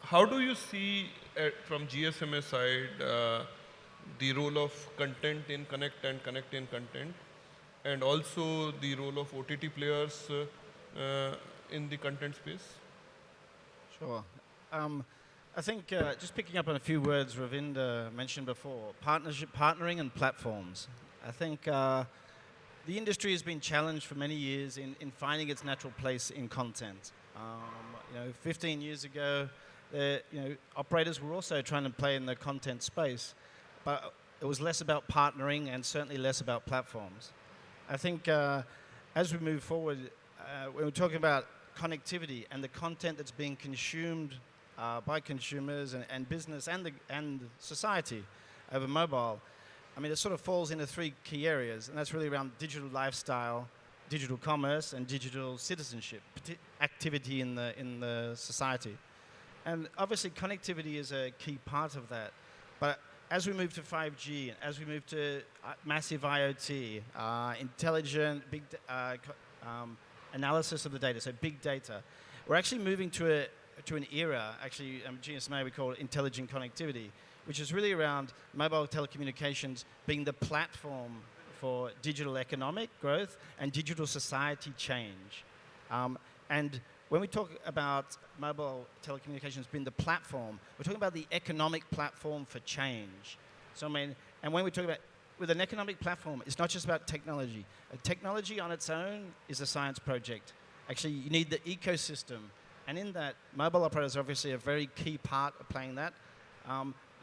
how do you see from GSMA side the role of content in connect and connect in content, and also the role of OTT players in the content space? Sure. I think just picking up on a few words Ravinder mentioned before, partnering and platforms. I think the industry has been challenged for many years in finding its natural place in content. 15 years ago, operators were also trying to play in the content space, but it was less about partnering and certainly less about platforms. I think as we move forward, when we're talking about connectivity and the content that's being consumed by consumers and business and society over mobile, I mean, it sort of falls into three key areas, and that's really around digital lifestyle, digital commerce, and digital citizenship, activity in the society. And obviously, connectivity is a key part of that. But as we move to 5G, as we move to massive IoT, intelligent big analysis of the data, so big data, we're actually moving to an era, actually GSMA we call it intelligent connectivity, which is really around mobile telecommunications being the platform for digital economic growth and digital society change. And when we talk about mobile telecommunications being the platform, we're talking about the economic platform for change. So I mean, and when we talk about with an economic platform, it's not just about technology. Technology on its own is a science project. Actually, you need the ecosystem. And in that, mobile operators are obviously a very key part of playing that.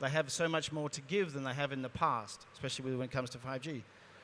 They have so much more to give than they have in the past, especially when it comes to 5G.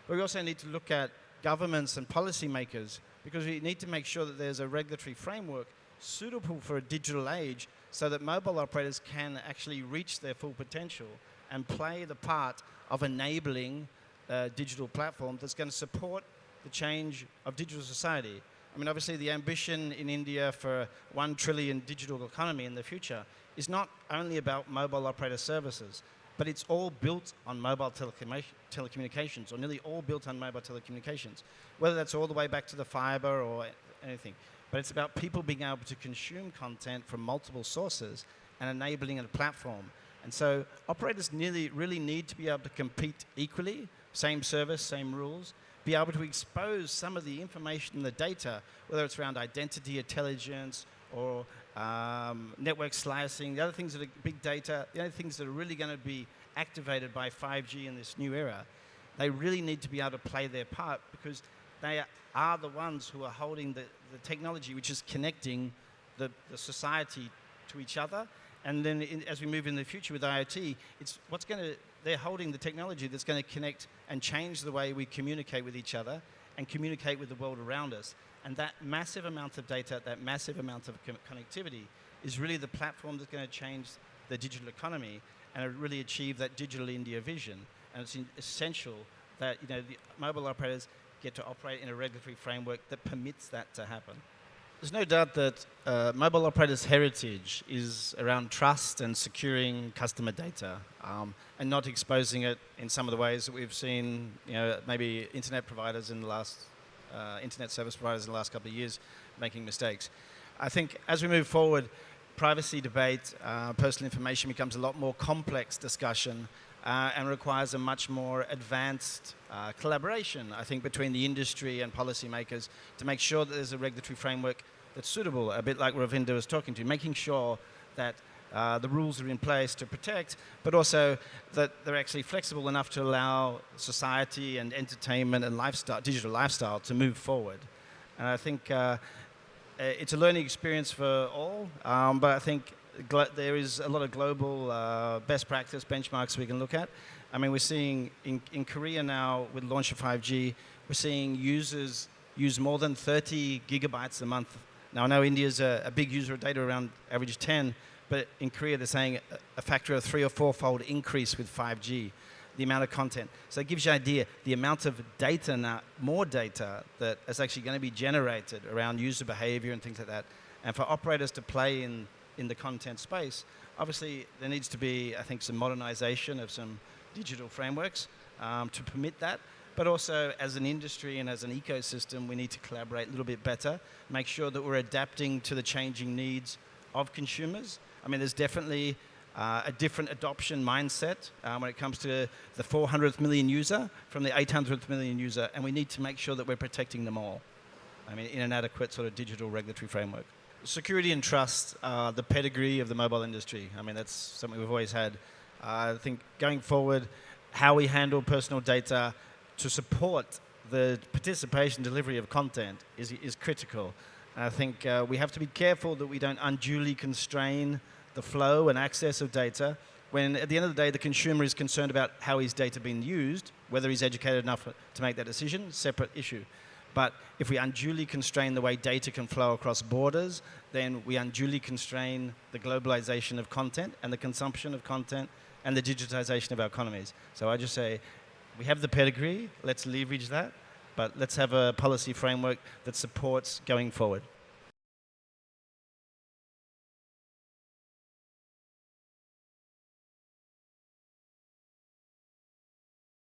But we also need to look at governments and policymakers, because we need to make sure that there's a regulatory framework suitable for a digital age so that mobile operators can actually reach their full potential and play the part of enabling a digital platform that's going to support the change of digital society. I mean, obviously, the ambition in India for 1 trillion digital economy in the future is not only about mobile operator services, but it's all built on mobile telecommunications, or nearly all built on mobile telecommunications, whether that's all the way back to the fiber or anything. But it's about people being able to consume content from multiple sources and enabling a platform. And so operators really need to be able to compete equally, same service, same rules, be able to expose some of the information and the data, whether it's around identity intelligence or network slicing, the other things that are big data, the other things that are really going to be activated by 5G in this new era. They really need to be able to play their part, because they are the ones who are holding the technology which is connecting the society to each other. And then as we move in the future with IoT, they're holding the technology that's going to connect and change the way we communicate with each other and communicate with the world around us. And that massive amount of data, that massive amount of connectivity is really the platform that's going to change the digital economy and really achieve that digital India vision. And it's essential that the mobile operators get to operate in a regulatory framework that permits that to happen. There's no doubt that mobile operators' heritage is around trust and securing customer data, and not exposing it in some of the ways that we've seen, maybe internet providers in the last, internet service providers in the last couple of years making mistakes. I think as we move forward, privacy debate, personal information becomes a lot more complex discussion and requires a much more advanced collaboration, I think, between the industry and policymakers to make sure that there's a regulatory framework that's suitable, a bit like Ravinder was talking to, making sure that the rules are in place to protect, but also that they're actually flexible enough to allow society and entertainment and lifestyle, digital lifestyle to move forward. And I think it's a learning experience for all, but I think there is a lot of global best practice benchmarks we can look at. I mean, we're seeing in Korea now, with the launch of 5G, we're seeing users use more than 30 gigabytes a month. Now, I know India's a big user of data, around average 10, but in Korea they're saying a factor of 3 or 4-fold increase with 5G, the amount of content. So it gives you an idea, the amount of data now, more data that is actually going to be generated around user behavior and things like that. And for operators to play in the content space, obviously there needs to be, I think, some modernization of some digital frameworks to permit that. But also, as an industry and as an ecosystem, we need to collaborate a little bit better, make sure that we're adapting to the changing needs of consumers, I mean, there's definitely a different adoption mindset when it comes to the 400th million user from the 800th million user, and we need to make sure that we're protecting them all. I mean, in an adequate sort of digital regulatory framework. Security and trust are the pedigree of the mobile industry. I mean, that's something we've always had. I think going forward, how we handle personal data to support the participation delivery of content is critical. And I think we have to be careful that we don't unduly constrain the flow and access of data when at the end of the day the consumer is concerned about how his data being used, whether he's educated enough to make that decision, separate issue. But if we unduly constrain the way data can flow across borders, then we unduly constrain the globalization of content and the consumption of content and the digitization of our economies. So I just say, we have the pedigree, let's leverage that, but let's have a policy framework that supports going forward.